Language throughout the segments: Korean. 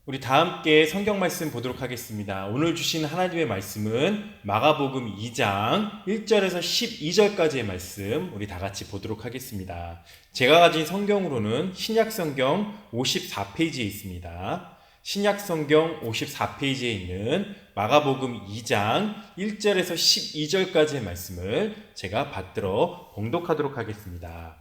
우리 다 함께 성경 말씀 보도록 하겠습니다. 오늘 주신 하나님의 말씀은 마가복음 2장 1절에서 12절까지의 말씀 우리 다 같이 보도록 하겠습니다. 제가 가진 성경으로는 신약성경 54페이지에 있습니다. 신약성경 54페이지에 있는 마가복음 2장 1절에서 12절까지의 말씀을 제가 받들어 봉독하도록 하겠습니다.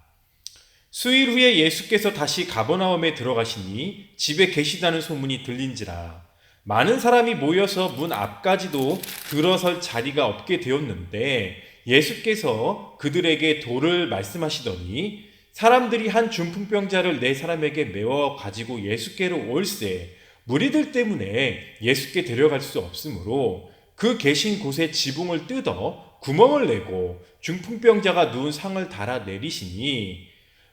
수일 후에 예수께서 다시 가버나움에 들어가시니 집에 계시다는 소문이 들린지라 많은 사람이 모여서 문 앞까지도 들어설 자리가 없게 되었는데 예수께서 그들에게 도를 말씀하시더니 사람들이 한 중풍병자를 네 사람에게 메워 가지고 예수께로 올세 무리들 때문에 예수께 데려갈 수 없으므로 그 계신 곳에 지붕을 뜯어 구멍을 내고 중풍병자가 누운 상을 달아 내리시니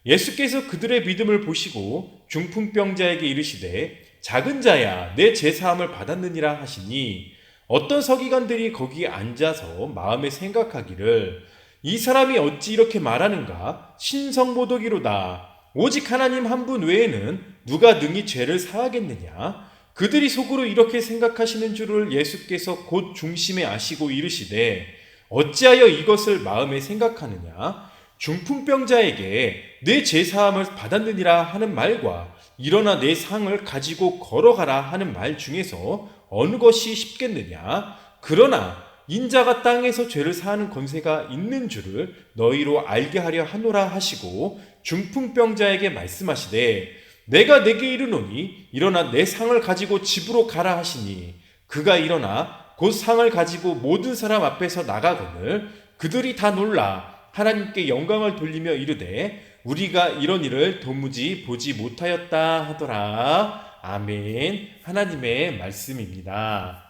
예수께서 그들의 믿음을 보시고 중풍병자에게 이르시되 작은 자야 내 제사함을 받았느니라 하시니 어떤 서기관들이 거기에 앉아서 마음에 생각하기를 이 사람이 어찌 이렇게 말하는가 신성모독이로다 오직 하나님 한 분 외에는 누가 능히 죄를 사하겠느냐 그들이 속으로 이렇게 생각하시는 줄을 예수께서 곧 중심에 아시고 이르시되 어찌하여 이것을 마음에 생각하느냐 중풍병자에게 내 제사함을 받았느니라 하는 말과 일어나 내 상을 가지고 걸어가라 하는 말 중에서 어느 것이 쉽겠느냐 그러나 인자가 땅에서 죄를 사하는 권세가 있는 줄을 너희로 알게 하려 하노라 하시고 중풍병자에게 말씀하시되 내가 내게 이르노니 일어나 내 상을 가지고 집으로 가라 하시니 그가 일어나 곧 상을 가지고 모든 사람 앞에서 나가거늘 그들이 다 놀라 하나님께 영광을 돌리며 이르되 우리가 이런 일을 도무지 보지 못하였다 하더라. 아멘. 하나님의 말씀입니다.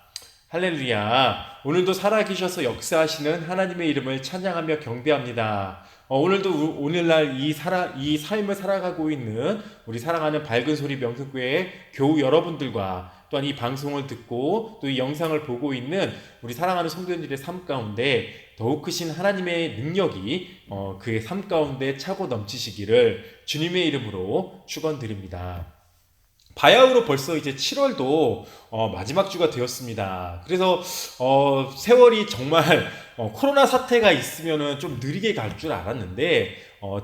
할렐루야. 오늘도 살아계셔서 역사하시는 하나님의 이름을 찬양하며 경배합니다. 오늘도 오늘날 이 삶을 살아가고 있는 우리 사랑하는 밝은 소리 명성교회 교우 여러분들과 또한 이 방송을 듣고 또 이 영상을 보고 있는 우리 사랑하는 성도님들의 삶 가운데 더욱 크신 하나님의 능력이 그의 삶 가운데 차고 넘치시기를 주님의 이름으로 축원드립니다. 바야흐로 벌써 이제 7월도 마지막 주가 되었습니다. 그래서 세월이 정말 코로나 사태가 있으면은 좀 느리게 갈 줄 알았는데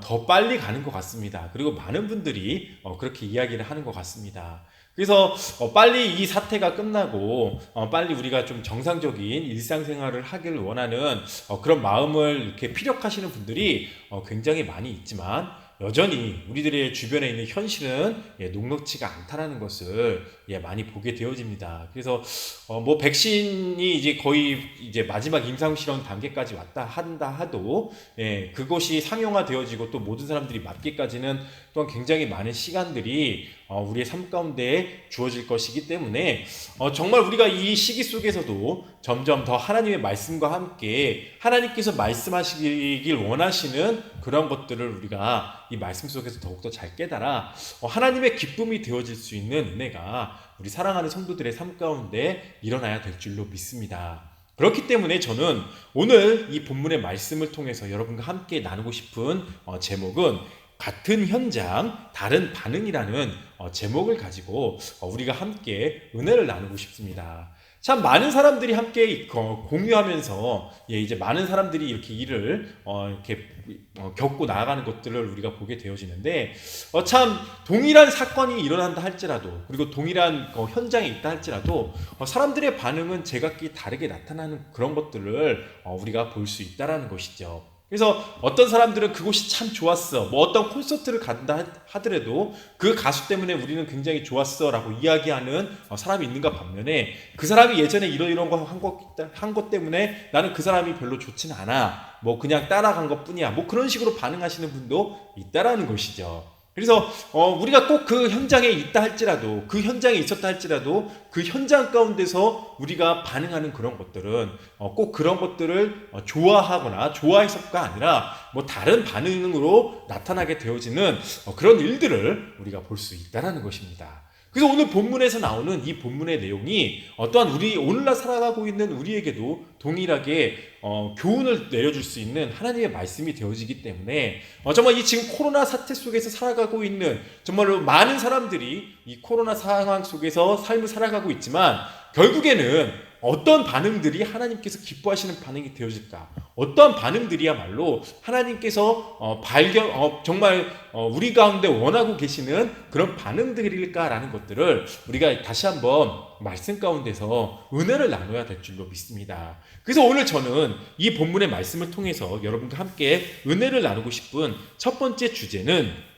더 빨리 가는 것 같습니다. 그리고 많은 분들이 그렇게 이야기를 하는 것 같습니다. 그래서 빨리 이 사태가 끝나고 빨리 우리가 좀 정상적인 일상생활을 하기를 원하는 그런 마음을 이렇게 피력하시는 분들이 굉장히 많이 있지만 여전히 우리들의 주변에 있는 현실은 녹록지가 않다라는 것을 많이 보게 되어집니다. 그래서 뭐 백신이 이제 거의 이제 마지막 임상 실험 단계까지 왔다 한다 하도 그것이 상용화되어지고 또 모든 사람들이 맞기까지는 또한 굉장히 많은 시간들이 우리의 삶 가운데 주어질 것이기 때문에 정말 우리가 이 시기 속에서도 점점 더 하나님의 말씀과 함께 하나님께서 말씀하시길 원하시는 그런 것들을 우리가 이 말씀 속에서 더욱더 잘 깨달아 하나님의 기쁨이 되어질 수 있는 은혜가 우리 사랑하는 성도들의 삶 가운데 일어나야 될 줄로 믿습니다. 그렇기 때문에 저는 오늘 이 본문의 말씀을 통해서 여러분과 함께 나누고 싶은 제목은 같은 현장, 다른 반응이라는 제목을 가지고 우리가 함께 은혜를 나누고 싶습니다. 참 많은 사람들이 함께 공유하면서 이제 많은 사람들이 이렇게 일을 이렇게 겪고 나아가는 것들을 우리가 보게 되어지는데 참 동일한 사건이 일어난다 할지라도 그리고 동일한 현장에 있다 할지라도 사람들의 반응은 제각기 다르게 나타나는 그런 것들을 우리가 볼 수 있다라는 것이죠. 그래서 어떤 사람들은 그곳이 참 좋았어 뭐 어떤 콘서트를 간다 하더라도 그 가수 때문에 우리는 굉장히 좋았어 라고 이야기하는 사람이 있는가 반면에 그 사람이 예전에 이런 거 한 것 때문에 나는 그 사람이 별로 좋지는 않아 뭐 그냥 따라간 것 뿐이야 뭐 그런 식으로 반응하시는 분도 있다라는 것이죠. 그래서 우리가 꼭 그 현장에 있다 할지라도 그 현장에 있었다 할지라도 그 현장 가운데서 우리가 반응하는 그런 것들은 꼭 그런 것들을 좋아하거나 좋아해서가 아니라 뭐 다른 반응으로 나타나게 되어지는 그런 일들을 우리가 볼 수 있다는 것입니다. 그래서 오늘 본문에서 나오는 이 본문의 내용이 또한 우리 오늘날 살아가고 있는 우리에게도 동일하게 교훈을 내려줄 수 있는 하나님의 말씀이 되어지기 때문에 정말 이 지금 코로나 사태 속에서 살아가고 있는 정말로 많은 사람들이 이 코로나 상황 속에서 삶을 살아가고 있지만 결국에는 어떤 반응들이 하나님께서 기뻐하시는 반응이 되어질까? 어떤 반응들이야말로 하나님께서 정말 우리 가운데 원하고 계시는 그런 반응들일까라는 것들을 우리가 다시 한번 말씀 가운데서 은혜를 나눠야 될 줄로 믿습니다. 그래서 오늘 저는 이 본문의 말씀을 통해서 여러분과 함께 은혜를 나누고 싶은 첫 번째 주제는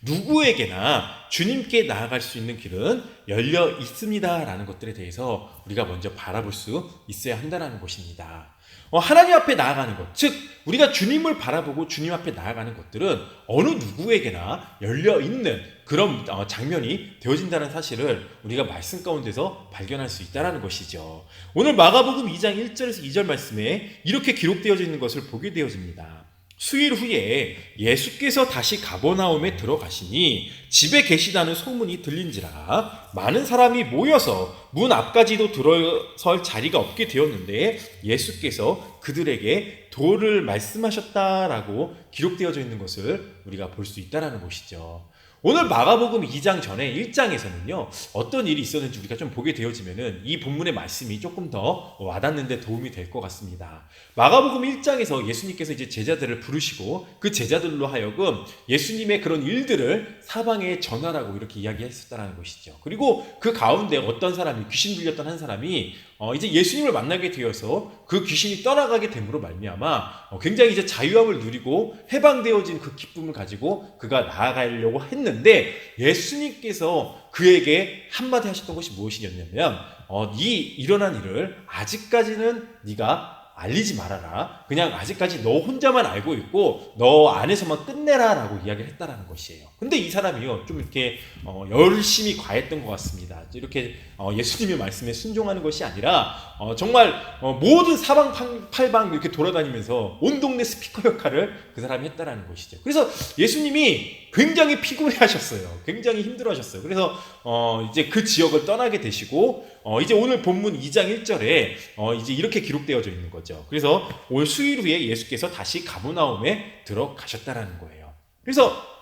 누구에게나 주님께 나아갈 수 있는 길은 열려 있습니다 라는 것들에 대해서 우리가 먼저 바라볼 수 있어야 한다는 것입니다. 하나님 앞에 나아가는 것, 즉 우리가 주님을 바라보고 주님 앞에 나아가는 것들은 어느 누구에게나 열려 있는 그런 장면이 되어진다는 사실을 우리가 말씀 가운데서 발견할 수 있다는 것이죠. 오늘 마가복음 2장 1절에서 2절 말씀에 이렇게 기록되어져 있는 것을 보게 되어집니다. 수일 후에 예수께서 다시 가버나움에 들어가시니 집에 계시다는 소문이 들린지라 많은 사람이 모여서 문 앞까지도 들어설 자리가 없게 되었는데 예수께서 그들에게 도를 말씀하셨다라고 기록되어져 있는 것을 우리가 볼 수 있다는 것이죠. 오늘 마가복음 2장 전에 1장에서는요 어떤 일이 있었는지 우리가 좀 보게 되어지면은 이 본문의 말씀이 조금 더 와닿는 데 도움이 될 것 같습니다. 마가복음 1장에서 예수님께서 이제 제자들을 부르시고 그 제자들로 하여금 예수님의 그런 일들을 사방에 전하라고 이렇게 이야기했었다는 것이죠. 그리고 그 가운데 어떤 사람이 귀신 들렸던 한 사람이 이제 예수님을 만나게 되어서 그 귀신이 떠나가게 됨으로 말미암아 굉장히 이제 자유함을 누리고 해방되어진 그 기쁨을 가지고 그가 나아가려고 했는데 예수님께서 그에게 한마디 하셨던 것이 무엇이었냐면 일어난 일을 아직까지는 네가 알리지 말아라. 그냥 아직까지 너 혼자만 알고 있고 너 안에서만 끝내라 라고 이야기를 했다라는 것이에요. 근데 이 사람이요 좀 이렇게 열심히 과했던 것 같습니다. 이렇게 예수님의 말씀에 순종하는 것이 아니라 정말 모든 사방팔방 이렇게 돌아다니면서 온 동네 스피커 역할을 그 사람이 했다라는 것이죠. 그래서 예수님이 굉장히 피곤해 하셨어요. 굉장히 힘들어 하셨어요. 그래서 이제 그 지역을 떠나게 되시고 이제 오늘 본문 2장 1절에 이제 이렇게 기록되어져 있는 거죠. 그래서 올 수일 후에 예수께서 다시 가버나움에 들어가셨다라는 거예요. 그래서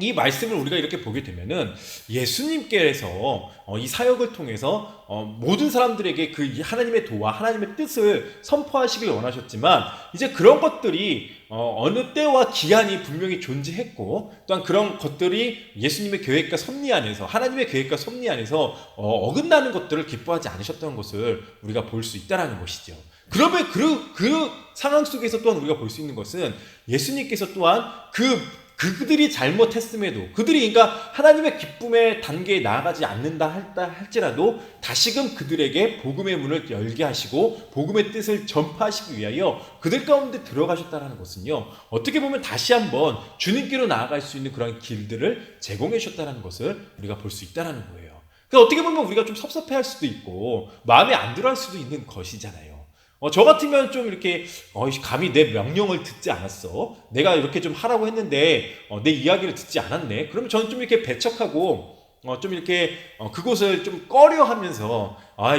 이 말씀을 우리가 이렇게 보게 되면은 예수님께서 이 사역을 통해서 모든 사람들에게 그 하나님의 도와 하나님의 뜻을 선포하시길 원하셨지만 이제 그런 것들이 어느 때와 기한이 분명히 존재했고 또한 그런 것들이 예수님의 계획과 섭리 안에서 하나님의 계획과 섭리 안에서 어긋나는 것들을 기뻐하지 않으셨던 것을 우리가 볼 수 있다는 것이죠. 그러면 그 상황 속에서 또한 우리가 볼 수 있는 것은 예수님께서 또한 그들이 잘못했음에도 그들이 그러니까 하나님의 기쁨의 단계에 나아가지 않는다 할지라도 다시금 그들에게 복음의 문을 열게 하시고 복음의 뜻을 전파하시기 위하여 그들 가운데 들어가셨다는 것은요 어떻게 보면 다시 한번 주님께로 나아갈 수 있는 그런 길들을 제공해 주셨다는 것을 우리가 볼 수 있다는 거예요. 그래서 어떻게 보면 우리가 좀 섭섭해할 수도 있고 마음에 안 들어할 수도 있는 것이잖아요. 저 같으면 좀 이렇게 감히 내 명령을 듣지 않았어. 내가 이렇게 좀 하라고 했는데 내 이야기를 듣지 않았네. 그러면 저는 좀 이렇게 배척하고 좀 이렇게 그곳을 좀 꺼려하면서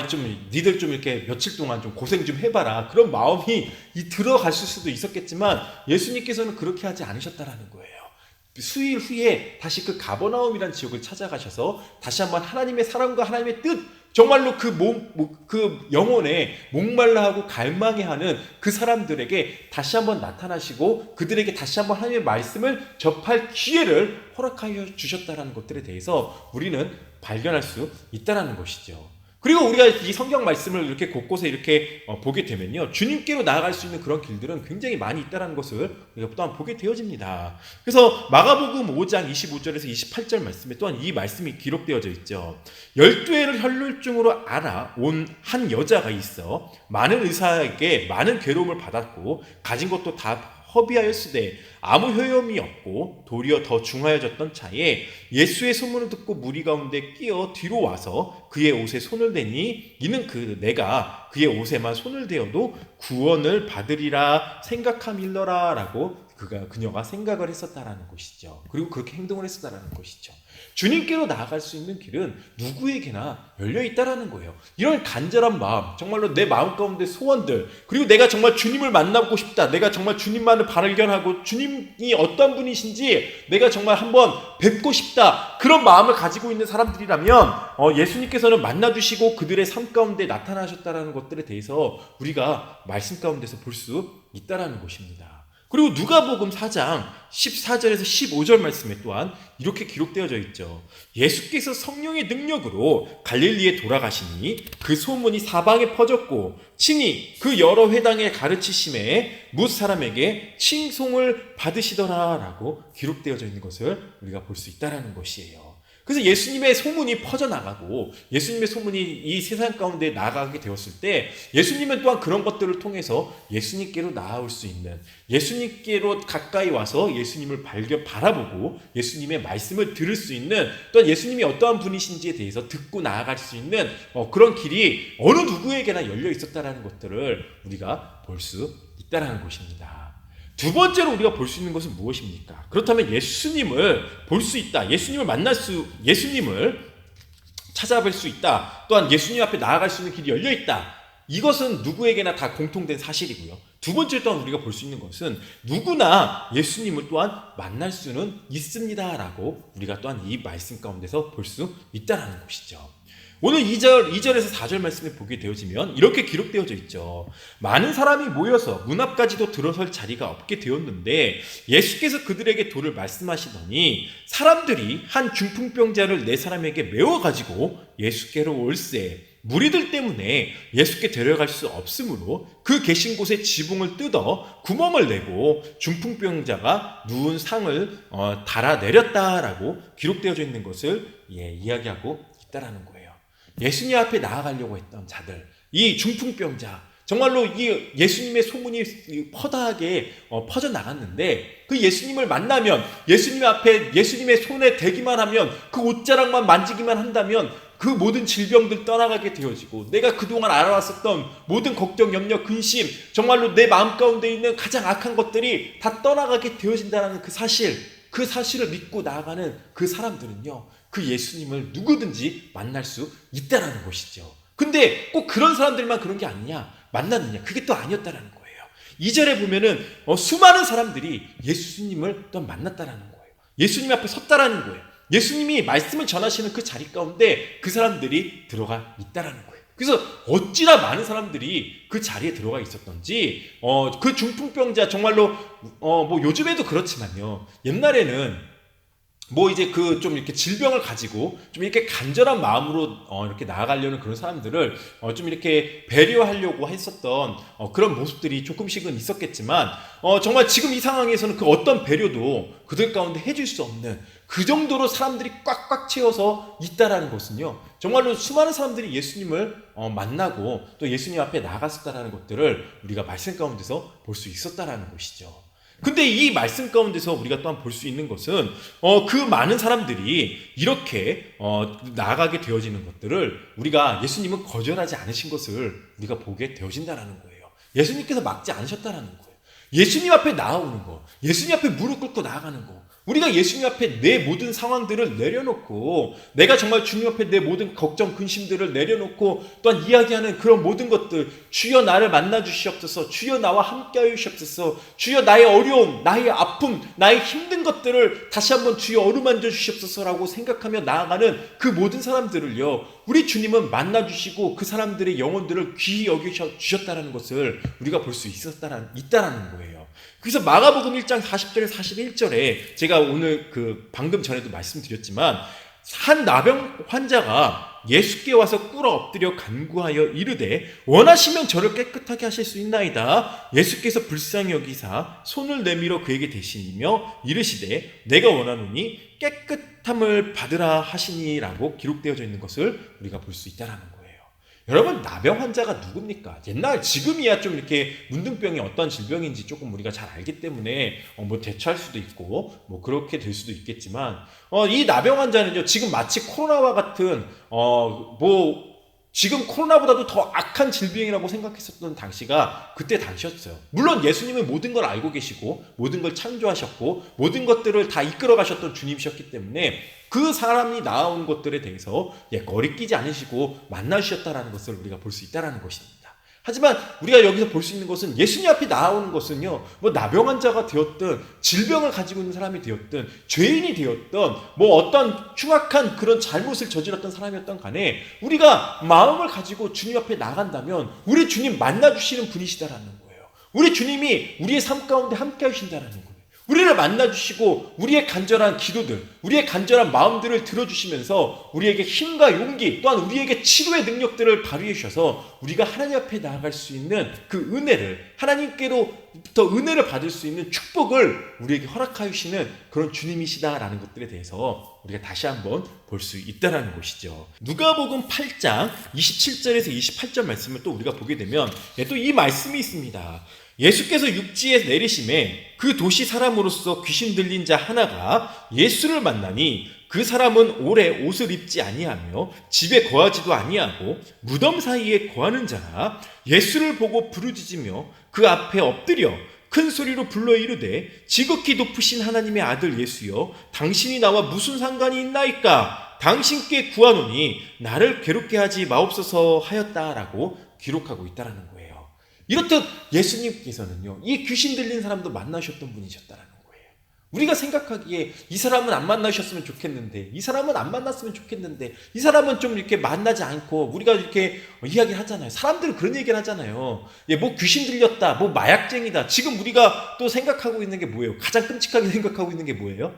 좀 니들 좀 이렇게 며칠 동안 좀 고생 좀 해봐라. 그런 마음이 들어갔을 수도 있었겠지만 예수님께서는 그렇게 하지 않으셨다라는 거예요. 수일 후에 다시 그 가버나움이라는 지역을 찾아가셔서 다시 한번 하나님의 사랑과 하나님의 뜻 정말로 그 영혼에 목말라하고 갈망해하는 그 사람들에게 다시 한번 나타나시고 그들에게 다시 한번 하나님의 말씀을 접할 기회를 허락하여 주셨다는 것들에 대해서 우리는 발견할 수 있다는 것이죠. 그리고 우리가 이 성경 말씀을 이렇게 곳곳에 이렇게 보게 되면요 주님께로 나아갈 수 있는 그런 길들은 굉장히 많이 있다는 것을 우리가 또한 보게 되어집니다. 그래서 마가복음 5장 25절에서 28절 말씀에 또한 이 말씀이 기록되어져 있죠. 12해를 혈루증으로 앓아 온 한 여자가 있어 많은 의사에게 많은 괴로움을 받았고 가진 것도 다 허비하였으되 아무 효험이 없고 도리어 더 중하여졌던 차에 예수의 소문을 듣고 무리 가운데 끼어 뒤로 와서 그의 옷에 손을 대니 이는 내가 그의 옷에만 손을 대어도 구원을 받으리라 생각함일러라 라고 그녀가 생각을 했었다라는 것이죠. 그리고 그렇게 행동을 했었다라는 것이죠. 주님께로 나아갈 수 있는 길은 누구에게나 열려 있다라는 거예요. 이런 간절한 마음, 정말로 내 마음 가운데 소원들, 그리고 내가 정말 주님을 만나고 싶다, 내가 정말 주님만을 발견하고 주님이 어떤 분이신지 내가 정말 한번 뵙고 싶다, 그런 마음을 가지고 있는 사람들이라면 예수님께서는 만나주시고 그들의 삶 가운데 나타나셨다라는 것들에 대해서 우리가 말씀 가운데서 볼 수 있다라는 것입니다. 그리고 누가복음 4장 14절에서 15절 말씀에 또한 이렇게 기록되어져 있죠. 예수께서 성령의 능력으로 갈릴리에 돌아가시니 그 소문이 사방에 퍼졌고 친히 그 여러 회당에 가르치심에 뭇 사람에게 칭송을 받으시더라라고 기록되어져 있는 것을 우리가 볼 수 있다는 것이에요. 그래서 예수님의 소문이 퍼져나가고 예수님의 소문이 이 세상 가운데 나가게 되었을 때 예수님은 또한 그런 것들을 통해서 예수님께로 나아올 수 있는, 예수님께로 가까이 와서 예수님을 바라보고 예수님의 말씀을 들을 수 있는, 또한 예수님이 어떠한 분이신지에 대해서 듣고 나아갈 수 있는 그런 길이 어느 누구에게나 열려 있었다라는 것들을 우리가 볼 수 있다라는 것입니다. 두 번째로 우리가 볼 수 있는 것은 무엇입니까? 그렇다면 예수님을 볼 수 있다, 예수님을 찾아뵐 수 있다, 또한 예수님 앞에 나아갈 수 있는 길이 열려 있다. 이것은 누구에게나 다 공통된 사실이고요. 두 번째 또한 우리가 볼 수 있는 것은 누구나 예수님을 또한 만날 수는 있습니다라고 우리가 또한 이 말씀 가운데서 볼 수 있다라는 것이죠. 오늘 2절에서 4절 말씀을 보게 되어지면 이렇게 기록되어져 있죠. 많은 사람이 모여서 문 앞까지도 들어설 자리가 없게 되었는데 예수께서 그들에게 도를 말씀하시더니 사람들이 한 중풍병자를 네 사람에게 메워가지고 예수께로 올세 무리들 때문에 예수께 데려갈 수 없으므로 그 계신 곳에 지붕을 뜯어 구멍을 내고 중풍병자가 누운 상을 달아내렸다라고 기록되어져 있는 것을 이야기하고 있다라는 거예요. 예수님 앞에 나아가려고 했던 자들, 이 중풍병자, 정말로 이 예수님의 소문이 퍼다하게 퍼져나갔는데 그 예수님을 만나면, 예수님 앞에 예수님의 손에 대기만 하면, 그 옷자락만 만지기만 한다면 그 모든 질병들 떠나가게 되어지고 내가 그동안 알아왔었던 모든 걱정, 염려, 근심, 정말로 내 마음 가운데 있는 가장 악한 것들이 다 떠나가게 되어진다는 그 사실을 믿고 나아가는 그 사람들은요, 그 예수님을 누구든지 만날 수 있다는 것이죠. 근데 꼭 그런 사람들만 그런 게 아니냐, 만났느냐, 그게 또 아니었다는 거예요. 2절에 보면은 수많은 사람들이 예수님을 또 만났다는 거예요. 예수님 앞에 섰다라는 거예요. 예수님이 말씀을 전하시는 그 자리 가운데 그 사람들이 들어가 있다라는 거예요. 그래서 어찌나 많은 사람들이 그 자리에 들어가 있었던지 그 중풍병자, 정말로 뭐 요즘에도 그렇지만요, 옛날에는 뭐 이제 그 좀 이렇게 질병을 가지고 좀 이렇게 간절한 마음으로 이렇게 나아가려는 그런 사람들을 좀 이렇게 배려하려고 했었던 그런 모습들이 조금씩은 있었겠지만 정말 지금 이 상황에서는 그 어떤 배려도 그들 가운데 해줄 수 없는 그 정도로 사람들이 꽉꽉 채워서 있다라는 것은요, 정말로 수많은 사람들이 예수님을 만나고 또 예수님 앞에 나갔었다라는 것들을 우리가 말씀 가운데서 볼 수 있었다라는 것이죠. 근데 이 말씀 가운데서 우리가 또한 볼 수 있는 것은 그 많은 사람들이 이렇게 나아가게 되어지는 것들을 우리가 예수님은 거절하지 않으신 것을 우리가 보게 되어진다는 거예요. 예수님께서 막지 않으셨다는 거예요. 예수님 앞에 나아오는 거, 예수님 앞에 무릎 꿇고 나아가는 거, 우리가 예수님 앞에 내 모든 상황들을 내려놓고, 내가 정말 주님 앞에 내 모든 걱정, 근심들을 내려놓고 또한 이야기하는 그런 모든 것들, 주여 나를 만나 주시옵소서, 주여 나와 함께 하여 주시옵소서, 주여 나의 어려움, 나의 아픔, 나의 힘든 것들을 다시 한번 주여 어루만져 주시옵소서라고 생각하며 나아가는 그 모든 사람들을요, 우리 주님은 만나 주시고 그 사람들의 영혼들을 귀히 여기주셨다는 것을 우리가 볼 수 있다라는 거예요. 그래서 마가복음 1장 40절에 41절에 제가 오늘 방금 전에도 말씀드렸지만, 한 나병 환자가 예수께 와서 꿇어 엎드려 간구하여 이르되 원하시면 저를 깨끗하게 하실 수 있나이다. 예수께서 불쌍히 여기사 손을 내밀어 그에게 대시며 이르시되 내가 원하노니 깨끗함을 받으라 하시니라고 기록되어져 있는 것을 우리가 볼 수 있다는 거예요. 여러분, 나병 환자가 누굽니까? 지금이야 좀 이렇게 문둥병이 어떤 질병인지 조금 우리가 잘 알기 때문에 뭐 대처할 수도 있고 뭐 그렇게 될 수도 있겠지만 이 나병 환자는요, 지금 마치 코로나와 같은 뭐 지금 코로나보다도 더 악한 질병이라고 생각했었던 당시가 그때 당시였어요. 물론 예수님은 모든 걸 알고 계시고 모든 걸 창조하셨고 모든 것들을 다 이끌어 가셨던 주님이셨기 때문에 그 사람이 나온 것들에 대해서 거리끼지 않으시고 만나주셨다라는 것을 우리가 볼 수 있다는 것입니다. 하지만 우리가 여기서 볼 수 있는 것은 예수님 앞에 나오는 것은요, 뭐 나병 환자가 되었든 질병을 가지고 있는 사람이 되었든 죄인이 되었든 뭐 어떤 흉악한 그런 잘못을 저질렀던 사람이었던 간에 우리가 마음을 가지고 주님 앞에 나간다면 우리 주님 만나주시는 분이시다라는 거예요. 우리 주님이 우리의 삶 가운데 함께 하신다라는 거예요. 우리를 만나주시고 우리의 간절한 기도들, 우리의 간절한 마음들을 들어주시면서 우리에게 힘과 용기, 또한 우리에게 치료의 능력들을 발휘해 주셔서 우리가 하나님 앞에 나아갈 수 있는 그 은혜를, 하나님께로부터 은혜를 받을 수 있는 축복을 우리에게 허락하여 주시는 그런 주님이시다라는 것들에 대해서 우리가 다시 한번 볼 수 있다는 것이죠. 누가복음 8장 27절에서 28절 말씀을 또 우리가 보게 되면 또 이 말씀이 있습니다. 예수께서 육지에 내리심에 그 도시 사람으로서 귀신 들린 자 하나가 예수를 만나니 그 사람은 오래 옷을 입지 아니하며 집에 거하지도 아니하고 무덤 사이에 거하는 자라. 예수를 보고 부르짖으며 그 앞에 엎드려 큰 소리로 불러 이르되 지극히 높으신 하나님의 아들 예수여, 당신이 나와 무슨 상관이 있나이까? 당신께 구하노니 나를 괴롭게 하지 마옵소서 하였다라고 기록하고 있다라는 거예요. 이렇듯 예수님께서는요, 이 귀신 들린 사람도 만나셨던 분이셨다라는 거예요. 우리가 생각하기에 이 사람은 안 만나셨으면 좋겠는데, 이 사람은 안 만났으면 좋겠는데, 이 사람은 좀 이렇게 만나지 않고 우리가 이렇게 이야기를 하잖아요. 사람들은 그런 얘기를 하잖아요. 뭐 귀신 들렸다, 뭐 마약쟁이다. 지금 우리가 또 생각하고 있는 게 뭐예요? 가장 끔찍하게 생각하고 있는 게 뭐예요?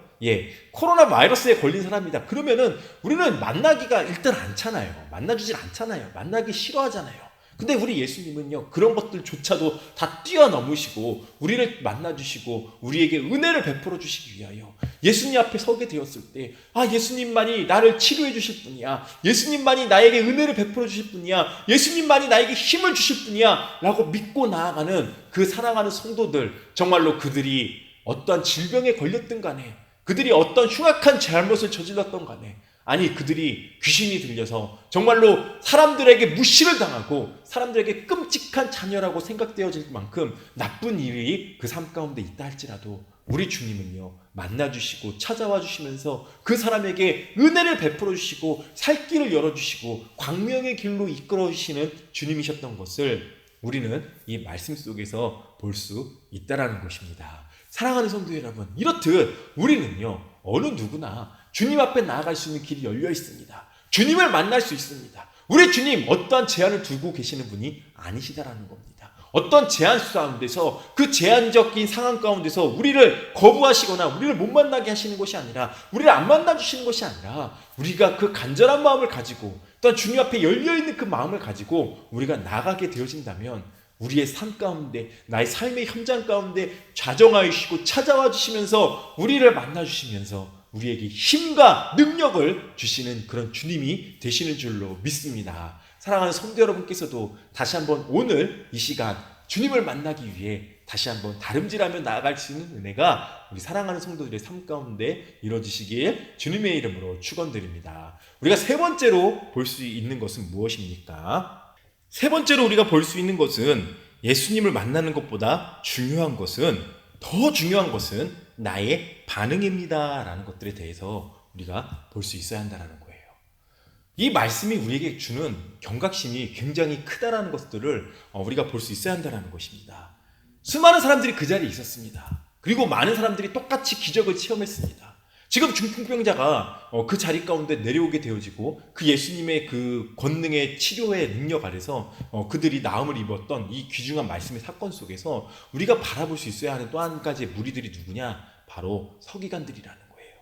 코로나 바이러스에 걸린 사람이다. 그러면은 우리는 만나기가 일단 않잖아요. 만나주질 않잖아요. 만나기 싫어하잖아요. 근데 우리 예수님은요, 그런 것들조차도 다 뛰어넘으시고 우리를 만나주시고 우리에게 은혜를 베풀어 주시기 위하여 예수님 앞에 서게 되었을 때, 예수님만이 나를 치료해 주실 분이야, 예수님만이 나에게 은혜를 베풀어 주실 분이야, 예수님만이 나에게 힘을 주실 분이야 라고 믿고 나아가는 그 사랑하는 성도들, 정말로 그들이 어떠한 질병에 걸렸든 간에, 그들이 어떤 흉악한 잘못을 저질렀던 간에, 아니 그들이 귀신이 들려서 정말로 사람들에게 무시를 당하고 사람들에게 끔찍한 자녀라고 생각되어질 만큼 나쁜 일이 그 삶 가운데 있다 할지라도 우리 주님은요, 만나주시고 찾아와 주시면서 그 사람에게 은혜를 베풀어 주시고 살 길을 열어주시고 광명의 길로 이끌어 주시는 주님이셨던 것을 우리는 이 말씀 속에서 볼 수 있다는 것입니다. 사랑하는 성도 여러분, 이렇듯 우리는요, 어느 누구나 주님 앞에 나아갈 수 있는 길이 열려 있습니다. 주님을 만날 수 있습니다. 우리 주님 어떠한 제한을 두고 계시는 분이 아니시다라는 겁니다. 어떤 제한 가운데서, 그 제한적인 상황 가운데서 우리를 거부하시거나 우리를 못 만나게 하시는 것이 아니라, 우리를 안 만나주시는 것이 아니라, 우리가 그 간절한 마음을 가지고 또한 주님 앞에 열려있는 그 마음을 가지고 우리가 나가게 되어진다면 우리의 삶 가운데, 나의 삶의 현장 가운데 좌정하여 주시고 찾아와 주시면서 우리를 만나주시면서 우리에게 힘과 능력을 주시는 그런 주님이 되시는 줄로 믿습니다. 사랑하는 성도 여러분께서도 다시 한번 오늘 이 시간 주님을 만나기 위해 다시 한번 다름질하며 나아갈 수 있는 은혜가 우리 사랑하는 성도들의 삶 가운데 이루어지시길 주님의 이름으로 축원드립니다. 우리가 세 번째로 볼 수 있는 것은 무엇입니까? 세 번째로 우리가 볼 수 있는 것은, 예수님을 만나는 것보다 더 중요한 것은 나의 반응입니다 라는 것들에 대해서 우리가 볼 수 있어야 한다는 거예요. 이 말씀이 우리에게 주는 경각심이 굉장히 크다라는 것들을 우리가 볼 수 있어야 한다는 것입니다. 수많은 사람들이 그 자리에 있었습니다. 그리고 많은 사람들이 똑같이 기적을 체험했습니다. 지금 중풍병자가 그 자리 가운데 내려오게 되어지고 그 예수님의 그 권능의 치료의 능력 아래서 그들이 나음을 입었던 이 귀중한 말씀의 사건 속에서 우리가 바라볼 수 있어야 하는 또 한 가지의 무리들이 누구냐? 바로 서기관들이라는 거예요.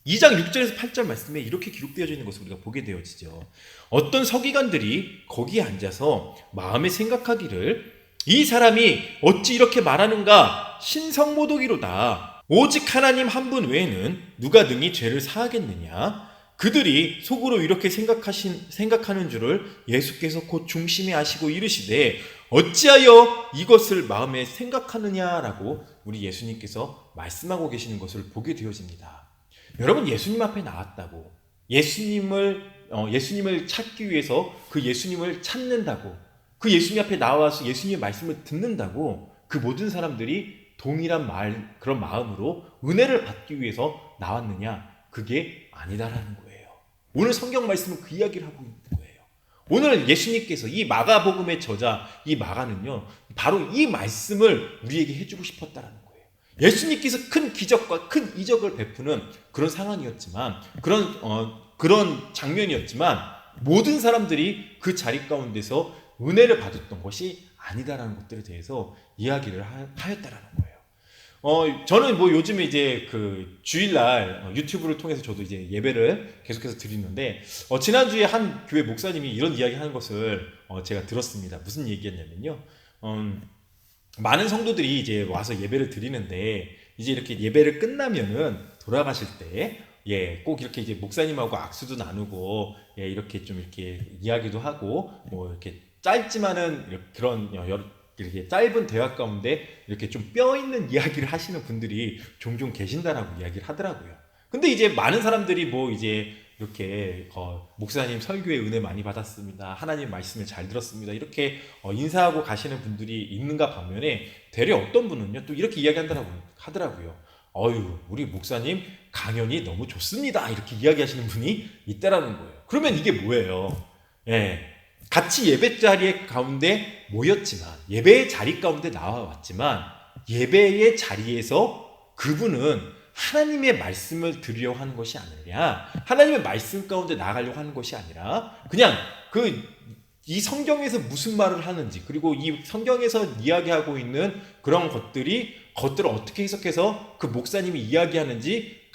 2장 6절에서 8절 말씀에 이렇게 기록되어져 있는 것을 우리가 보게 되어지죠. 어떤 서기관들이 거기에 앉아서 마음에 생각하기를, 이 사람이 어찌 이렇게 말하는가? 신성모독이로다. 오직 하나님 한 분 외에는 누가 능히 죄를 사하겠느냐? 그들이 속으로 이렇게 생각하는 줄을 예수께서 곧 중심에 아시고 이르시되 어찌하여 이것을 마음에 생각하느냐라고 우리 예수님께서 말씀하고 계시는 것을 보게 되어집니다. 여러분, 예수님 앞에 나왔다고 예수님을 찾기 위해서 그 예수님을 찾는다고, 그 예수님 앞에 나와서 예수님의 말씀을 듣는다고 그 모든 사람들이 동일한 그런 마음으로 은혜를 받기 위해서 나왔느냐? 그게 아니다라는 거예요. 오늘 성경 말씀은 그 이야기를 하고 있는 거예요. 오늘 예수님께서 이 마가복음의 저자 이 마가는요, 바로 이 말씀을 우리에게 해주고 싶었다라는 거예요. 예수님께서 큰 기적과 큰 이적을 베푸는 그런 상황이었지만, 그런 장면이었지만, 모든 사람들이 그 자리 가운데서 은혜를 받았던 것이 아니다라는 것들에 대해서 이야기를 하였다라는 거예요. 저는 뭐 요즘에 이제 그 주일날 유튜브를 통해서 저도 이제 예배를 계속해서 드리는데, 지난주에 한 교회 목사님이 이런 이야기 하는 것을 제가 들었습니다. 무슨 얘기였냐면요. 많은 성도들이 이제 와서 예배를 드리는데, 이제 이렇게 예배를 끝나면은 돌아가실 때, 꼭 이렇게 이제 목사님하고 악수도 나누고, 이렇게 좀 이렇게 이야기도 하고, 뭐 이렇게 짧지만은 그런 이렇게 짧은 대화 가운데 이렇게 좀 뼈 있는 이야기를 하시는 분들이 종종 계신다라고 이야기를 하더라고요. 근데 이제 많은 사람들이 뭐 이제 이렇게 목사님 설교에 은혜 많이 받았습니다, 하나님 말씀을 잘 들었습니다, 이렇게 인사하고 가시는 분들이 있는가 반면에, 되려 어떤 분은요 또 이렇게 이야기한다라고 하더라고요. 우리 목사님 강연이 너무 좋습니다, 이렇게 이야기하시는 분이 있다라는 거예요. 그러면 이게 뭐예요? 같이 예배 자리 가운데 모였지만, 예배의 자리 가운데 나와왔지만, 예배의 자리에서 그분은 하나님의 말씀을 들으려고 하는 것이 아니라, 하나님의 말씀 가운데 나가려고 하는 것이 아니라, 그냥 이 성경에서 무슨 말을 하는지, 그리고 이 성경에서 이야기하고 있는 그런 것들을 어떻게 해석해서 그 목사님이 이야기하는지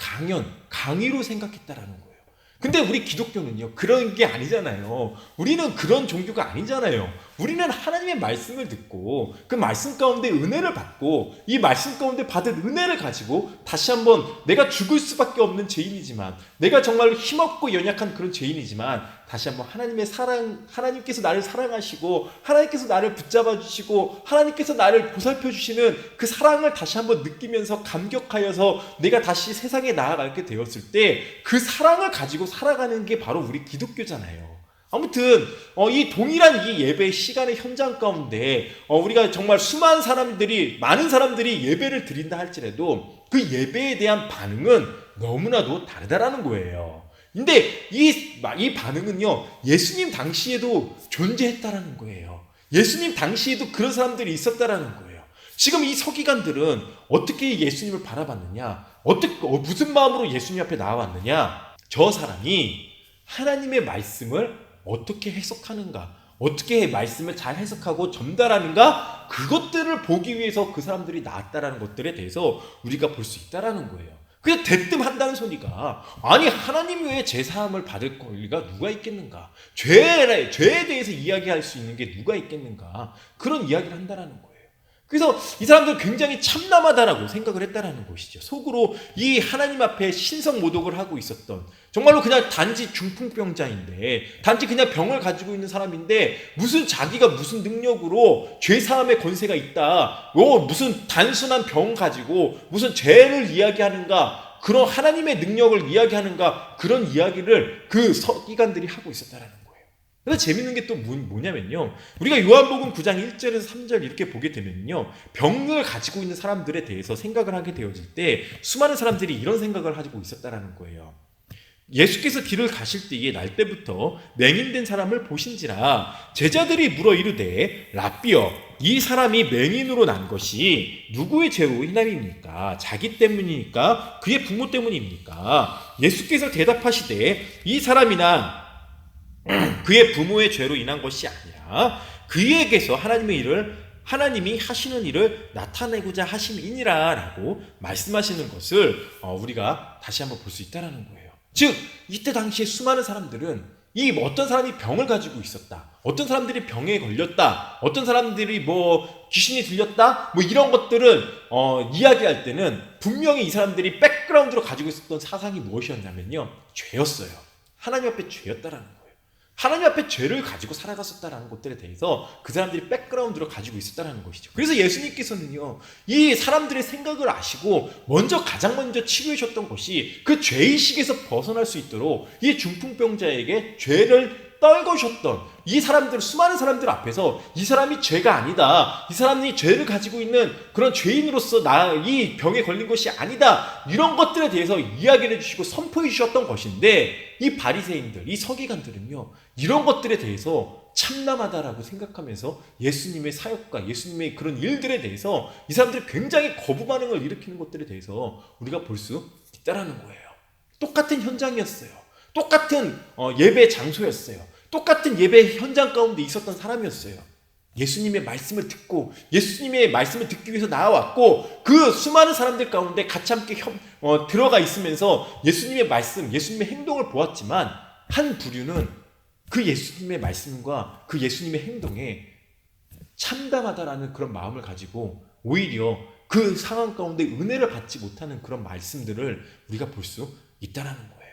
강의로 생각했다라는 거예요. 근데 우리 기독교는요, 그런 게 아니잖아요. 우리는 그런 종교가 아니잖아요. 우리는 하나님의 말씀을 듣고 그 말씀 가운데 은혜를 받고, 이 말씀 가운데 받은 은혜를 가지고 다시 한번 내가 죽을 수밖에 없는 죄인이지만, 내가 정말 힘없고 연약한 그런 죄인이지만, 다시 한번 하나님께서 나를 사랑하시고, 하나님께서 나를 붙잡아 주시고, 하나님께서 나를 보살펴 주시는 그 사랑을 다시 한번 느끼면서 감격하여서 내가 다시 세상에 나아가게 되었을 때, 그 사랑을 가지고 살아가는 게 바로 우리 기독교잖아요. 아무튼 이 동일한 이 예배 시간의 현장 가운데 우리가 정말 많은 사람들이 예배를 드린다 할지라도 그 예배에 대한 반응은 너무나도 다르다라는 거예요. 근데 이 반응은요, 예수님 당시에도 존재했다라는 거예요. 예수님 당시에도 그런 사람들이 있었다라는 거예요. 지금 이 서기관들은 어떻게 예수님을 바라봤느냐, 무슨 마음으로 예수님 앞에 나와왔느냐, 저 사람이 하나님의 말씀을 어떻게 해석하는가, 어떻게 말씀을 잘 해석하고 전달하는가, 그것들을 보기 위해서 그 사람들이 나왔다라는 것들에 대해서 우리가 볼 수 있다라는 거예요. 그냥 대뜸 한다는 소리가, 아니 하나님 외에 제사함을 받을 권리가 누가 있겠는가, 죄에 대해서 이야기할 수 있는 게 누가 있겠는가, 그런 이야기를 한다라는 거예요. 그래서 이 사람들 굉장히 참남하다라고 생각을 했다라는 것이죠. 속으로 이 하나님 앞에 신성모독을 하고 있었던, 정말로 그냥 단지 중풍병자인데, 단지 그냥 병을 가지고 있는 사람인데, 자기가 무슨 능력으로 죄사함의 권세가 있다, 무슨 단순한 병 가지고 무슨 죄를 이야기하는가, 그런 하나님의 능력을 이야기하는가, 그런 이야기를 그 서기관들이 하고 있었다라는 거예요. 근데 재밌는 게 또 뭐냐면요, 우리가 요한복음 9장 1절에서 3절 이렇게 보게 되면요, 병을 가지고 있는 사람들에 대해서 생각을 하게 되어질 때 수많은 사람들이 이런 생각을 가지고 있었다라는 거예요. 예수께서 길을 가실 때에 날 때부터 맹인된 사람을 보신지라 제자들이 물어 이르되, 랍비여, 이 사람이 맹인으로 난 것이 누구의 죄로 인함입니까? 자기 때문입니까? 그의 부모 때문입니까? 예수께서 대답하시되, 이 사람이나 그의 부모의 죄로 인한 것이 아니라 그에게서 하나님이 하시는 일을 나타내고자 하심이니라 라고 말씀하시는 것을 우리가 다시 한번 볼 수 있다는 거예요. 즉 이때 당시에 수많은 사람들은 어떤 사람이 병을 가지고 있었다, 어떤 사람들이 병에 걸렸다, 어떤 사람들이 귀신이 들렸다, 이런 것들은 이야기할 때는 분명히 이 사람들이 백그라운드로 가지고 있었던 사상이 무엇이었냐면요, 죄였어요. 하나님 앞에 죄였다라는 거예요. 하나님 앞에 죄를 가지고 살아갔었다라는 것들에 대해서 그 사람들이 백그라운드로 가지고 있었다라는 것이죠. 그래서 예수님께서는요, 이 사람들의 생각을 아시고 가장 먼저 치료해 주셨던 것이 그 죄의식에서 벗어날 수 있도록 이 중풍병자에게 죄를 떨거셨던 이 사람들, 수많은 사람들 앞에서 이 사람이 죄가 아니다, 이 사람이 죄를 가지고 있는 그런 죄인으로서 이 병에 걸린 것이 아니다, 이런 것들에 대해서 이야기를 해주시고 선포해 주셨던 것인데, 이 바리새인들, 이 서기관들은요, 이런 것들에 대해서 참남하다라고 생각하면서 예수님의 사역과 예수님의 그런 일들에 대해서 이 사람들이 굉장히 거부 반응을 일으키는 것들에 대해서 우리가 볼 수 있다라는 거예요. 똑같은 현장이었어요. 똑같은 예배 장소였어요. 똑같은 예배 현장 가운데 있었던 사람이었어요. 예수님의 말씀을 듣고 예수님의 말씀을 듣기 위해서 나와왔고, 그 수많은 사람들 가운데 같이 함께 들어가 있으면서 예수님의 말씀, 예수님의 행동을 보았지만, 한 부류는 그 예수님의 말씀과 그 예수님의 행동에 참담하다라는 그런 마음을 가지고 오히려 그 상황 가운데 은혜를 받지 못하는 그런 말씀들을 우리가 볼 수 있다는 거예요.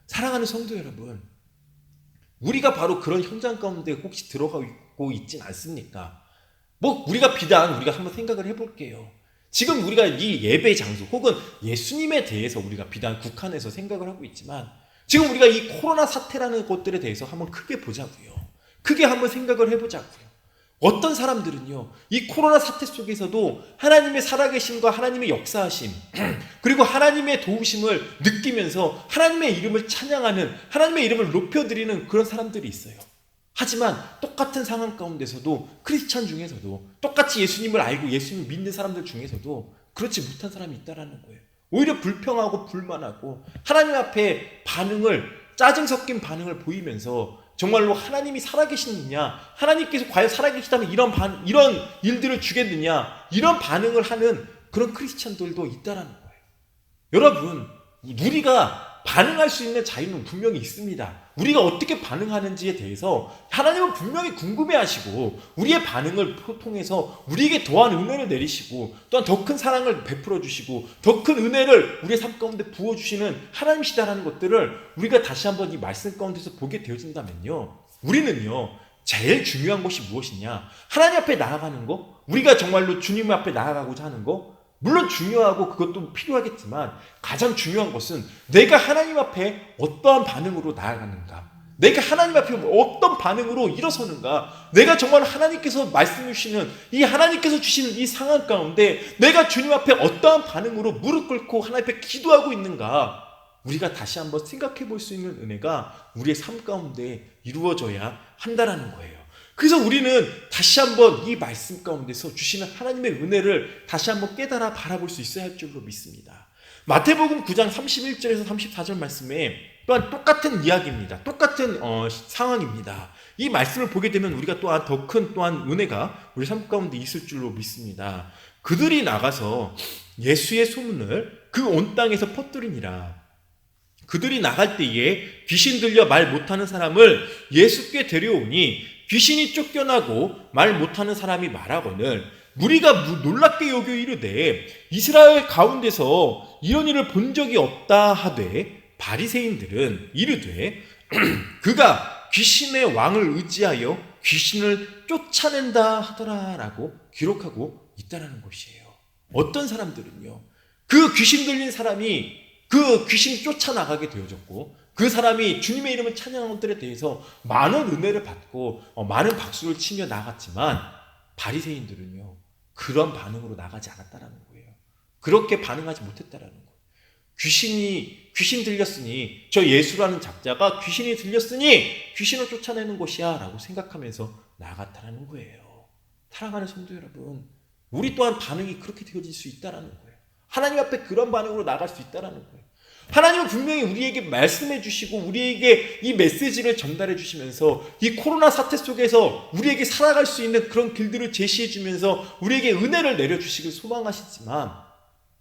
사랑하는 성도 여러분, 우리가 바로 그런 현장 가운데 혹시 들어가고 있진 않습니까? 우리가 한번 생각을 해볼게요. 지금 우리가 이 예배 장소 혹은 예수님에 대해서 우리가 비단 국한해서 생각을 하고 있지만, 지금 우리가 이 코로나 사태라는 것들에 대해서 한번 크게 보자고요. 크게 한번 생각을 해보자고요. 어떤 사람들은요, 이 코로나 사태 속에서도 하나님의 살아계심과 하나님의 역사하심, 그리고 하나님의 도우심을 느끼면서 하나님의 이름을 찬양하는, 하나님의 이름을 높여드리는 그런 사람들이 있어요. 하지만 똑같은 상황 가운데서도, 크리스찬 중에서도, 똑같이 예수님을 알고 예수님을 믿는 사람들 중에서도 그렇지 못한 사람이 있다는 거예요. 오히려 불평하고 불만하고 하나님 앞에 짜증 섞인 반응을 보이면서 정말로 하나님이 살아계시느냐, 하나님께서 과연 살아계시다면 이런 일들을 주겠느냐, 이런 반응을 하는 그런 크리스찬들도 있다는 거예요. 여러분, 우리가 반응할 수 있는 자유는 분명히 있습니다. 우리가 어떻게 반응하는지에 대해서 하나님은 분명히 궁금해하시고, 우리의 반응을 통해서 우리에게 더한 은혜를 내리시고, 또한 더 큰 사랑을 베풀어 주시고, 더 큰 은혜를 우리의 삶 가운데 부어주시는 하나님이시다라는 것들을 우리가 다시 한번 이 말씀 가운데서 보게 되어진다면요, 우리는요, 제일 중요한 것이 무엇이냐, 하나님 앞에 나아가는 거, 우리가 정말로 주님 앞에 나아가고자 하는 거, 물론 중요하고 그것도 필요하겠지만, 가장 중요한 것은 내가 하나님 앞에 어떠한 반응으로 나아가는가, 내가 하나님 앞에 어떤 반응으로 일어서는가, 내가 정말 하나님께서 말씀해 주시는 이 하나님께서 주시는 이 상황 가운데 내가 주님 앞에 어떠한 반응으로 무릎 꿇고 하나님 앞에 기도하고 있는가, 우리가 다시 한번 생각해 볼 수 있는 은혜가 우리의 삶 가운데 이루어져야 한다는 거예요. 그래서 우리는 다시 한번 이 말씀 가운데서 주시는 하나님의 은혜를 다시 한번 깨달아 바라볼 수 있어야 할 줄로 믿습니다. 마태복음 9장 31절에서 34절 말씀에 또한 똑같은 이야기입니다. 똑같은 상황입니다. 이 말씀을 보게 되면 우리가 또한 더 큰 은혜가 우리 삶 가운데 있을 줄로 믿습니다. 그들이 나가서 예수의 소문을 그 온 땅에서 퍼뜨리니라. 그들이 나갈 때에 귀신 들려 말 못하는 사람을 예수께 데려오니 귀신이 쫓겨나고 말 못하는 사람이 말하거늘 무리가 놀랍게 여겨 이르되 이스라엘 가운데서 이런 일을 본 적이 없다 하되, 바리새인들은 이르되 그가 귀신의 왕을 의지하여 귀신을 쫓아낸다 하더라라고 기록하고 있다는 것이에요. 어떤 사람들은요, 그 귀신 들린 사람이 그 귀신이 쫓아나가게 되어졌고, 그 사람이 주님의 이름을 찬양한 것들에 대해서 많은 은혜를 받고 많은 박수를 치며 나갔지만, 바리새인들은요, 그런 반응으로 나가지 않았다라는 거예요. 그렇게 반응하지 못했다라는 거예요. 귀신 들렸으니, 저 예수라는 작자가 귀신이 들렸으니 귀신을 쫓아내는 것이야 라고 생각하면서 나갔다라는 거예요. 사랑하는 성도 여러분, 우리 또한 반응이 그렇게 되어질 수 있다라는 거예요. 하나님 앞에 그런 반응으로 나갈 수 있다라는 거예요. 하나님은 분명히 우리에게 말씀해 주시고 우리에게 이 메시지를 전달해 주시면서 이 코로나 사태 속에서 우리에게 살아갈 수 있는 그런 길들을 제시해 주면서 우리에게 은혜를 내려주시길 소망하시지만,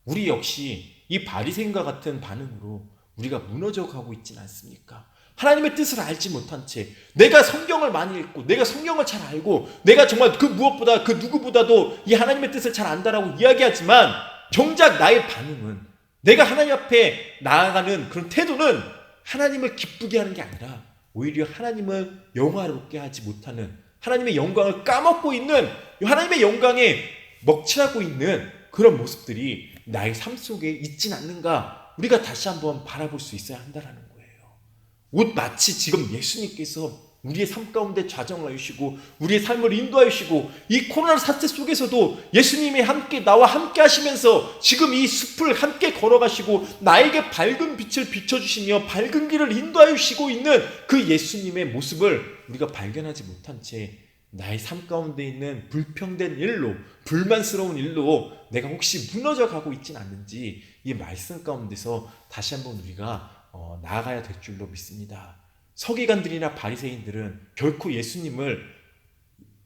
우리 역시 이 바리새인과 같은 반응으로 우리가 무너져 가고 있지는 않습니까? 하나님의 뜻을 알지 못한 채, 내가 성경을 많이 읽고 내가 성경을 잘 알고 내가 정말 그 무엇보다 그 누구보다도 이 하나님의 뜻을 잘 안다라고 이야기하지만, 정작 나의 반응은, 내가 하나님 앞에 나아가는 그런 태도는 하나님을 기쁘게 하는 게 아니라 오히려 하나님을 영화롭게 하지 못하는, 하나님의 영광을 까먹고 있는, 하나님의 영광에 먹칠하고 있는 그런 모습들이 나의 삶 속에 있진 않는가, 우리가 다시 한번 바라볼 수 있어야 한다는 거예요. 마치 지금 예수님께서 우리의 삶 가운데 좌정하여 주시고 우리의 삶을 인도하여 주시고 이 코로나 사태 속에서도 예수님이 함께 나와 함께 하시면서 지금 이 숲을 함께 걸어가시고 나에게 밝은 빛을 비춰주시며 밝은 길을 인도하여 주시고 있는 그 예수님의 모습을 우리가 발견하지 못한 채 나의 삶 가운데 있는 불평된 일로, 불만스러운 일로 내가 혹시 무너져 가고 있진 않는지 이 말씀 가운데서 다시 한번 우리가 나아가야 될 줄로 믿습니다. 서기관들이나 바리새인들은 결코 예수님을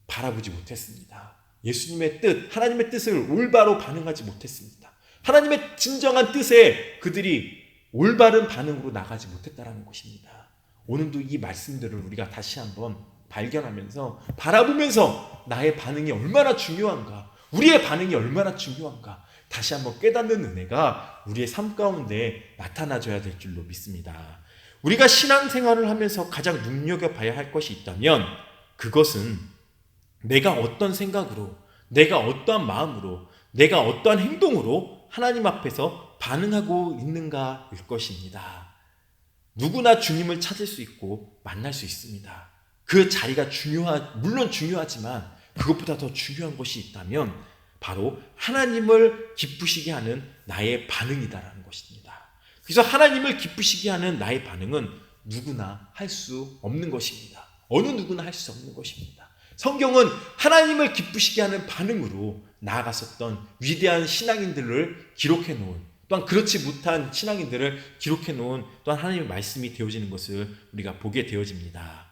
바라보지 못했습니다. 예수님의 뜻, 하나님의 뜻을 올바로 반응하지 못했습니다. 하나님의 진정한 뜻에 그들이 올바른 반응으로 나가지 못했다는 것입니다. 오늘도 이 말씀들을 우리가 다시 한번 발견하면서 바라보면서 나의 반응이 얼마나 중요한가, 우리의 반응이 얼마나 중요한가 다시 한번 깨닫는 은혜가 우리의 삶 가운데 나타나줘야 될 줄로 믿습니다. 우리가 신앙생활을 하면서 가장 눈여겨봐야 할 것이 있다면 그것은 내가 어떤 생각으로, 내가 어떠한 마음으로, 내가 어떠한 행동으로 하나님 앞에서 반응하고 있는가일 것입니다. 누구나 주님을 찾을 수 있고 만날 수 있습니다. 그 자리가 물론 중요하지만 그것보다 더 중요한 것이 있다면 바로 하나님을 기쁘시게 하는 나의 반응이다라는 것입니다. 그래서 하나님을 기쁘시게 하는 나의 반응은 누구나 할 수 없는 것입니다. 어느 누구나 할 수 없는 것입니다. 성경은 하나님을 기쁘시게 하는 반응으로 나아갔었던 위대한 신앙인들을 기록해 놓은, 또한 그렇지 못한 신앙인들을 기록해 놓은 또한 하나님의 말씀이 되어지는 것을 우리가 보게 되어집니다.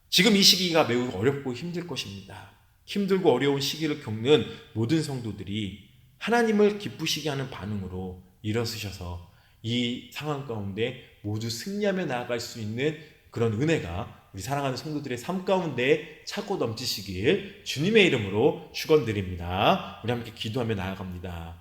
지금 이 시기가 매우 어렵고 힘들 것입니다. 힘들고 어려운 시기를 겪는 모든 성도들이 하나님을 기쁘시게 하는 반응으로 일어서셔서 이 상황 가운데 모두 승리하며 나아갈 수 있는 그런 은혜가 우리 사랑하는 성도들의 삶 가운데 차고 넘치시길 주님의 이름으로 축원드립니다. 우리 함께 기도하며 나아갑니다.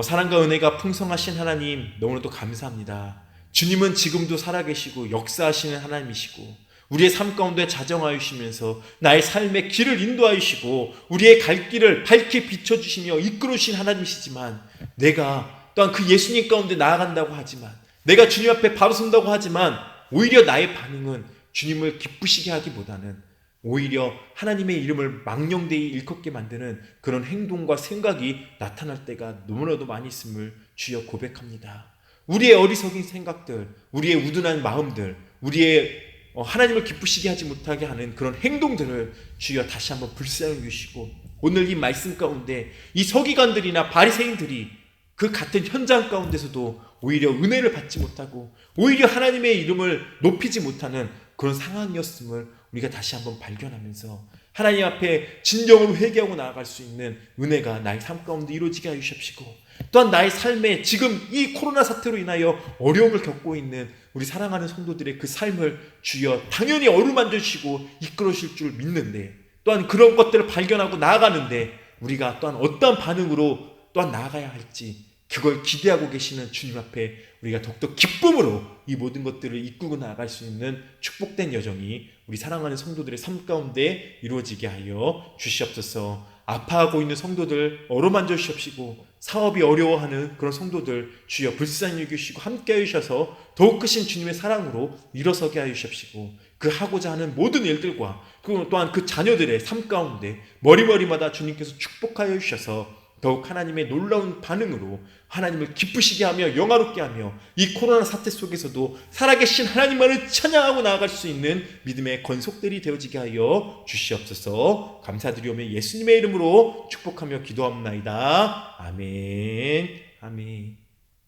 사랑과 은혜가 풍성하신 하나님, 너무나도 감사합니다. 주님은 지금도 살아계시고 역사하시는 하나님이시고 우리의 삶 가운데 자정하여 주시면서 나의 삶의 길을 인도하여 주시고 우리의 갈 길을 밝게 비춰주시며 이끌어주신 하나님이시지만, 내가 또한 그 예수님 가운데 나아간다고 하지만, 내가 주님 앞에 바로 선다고 하지만 오히려 나의 반응은 주님을 기쁘시게 하기보다는 오히려 하나님의 이름을 망령되이 일컫게 만드는 그런 행동과 생각이 나타날 때가 너무나도 많이 있음을 주여 고백합니다. 우리의 어리석은 생각들, 우리의 우둔한 마음들, 우리의 하나님을 기쁘시게 하지 못하게 하는 그런 행동들을 주여 다시 한번 불쌍히 주시고, 오늘 이 말씀 가운데 이 서기관들이나 바리새인들이 그 같은 현장 가운데서도 오히려 은혜를 받지 못하고 오히려 하나님의 이름을 높이지 못하는 그런 상황이었음을 우리가 다시 한번 발견하면서 하나님 앞에 진정으로 회개하고 나아갈 수 있는 은혜가 나의 삶 가운데 이루어지게 하여 주십시고, 또한 나의 삶에 지금 이 코로나 사태로 인하여 어려움을 겪고 있는 우리 사랑하는 성도들의 그 삶을 주여 당연히 어루만져 주시고 이끌어 주실 줄 믿는데, 또한 그런 것들을 발견하고 나아가는데 우리가 또한 어떠한 반응으로 또한 나아가야 할지 그걸 기대하고 계시는 주님 앞에 우리가 더욱더 기쁨으로 이 모든 것들을 이끌고 나아갈 수 있는 축복된 여정이 우리 사랑하는 성도들의 삶 가운데 이루어지게 하여 주시옵소서. 아파하고 있는 성도들 어루만져 주시옵시고, 사업이 어려워하는 그런 성도들 주여 불쌍히 여기시고 함께 해주셔서 더욱 크신 주님의 사랑으로 일어서게 하여 주시옵시고, 그 하고자 하는 모든 일들과 또한 그 자녀들의 삶 가운데 머리머리마다 주님께서 축복하여 주셔서 더욱 하나님의 놀라운 반응으로 하나님을 기쁘시게 하며 영화롭게 하며 이 코로나 사태 속에서도 살아계신 하나님만을 찬양하고 나아갈 수 있는 믿음의 건속들이 되어지게 하여 주시옵소서. 감사드리오며 예수님의 이름으로 축복하며 기도합나이다. 아멘. 아멘.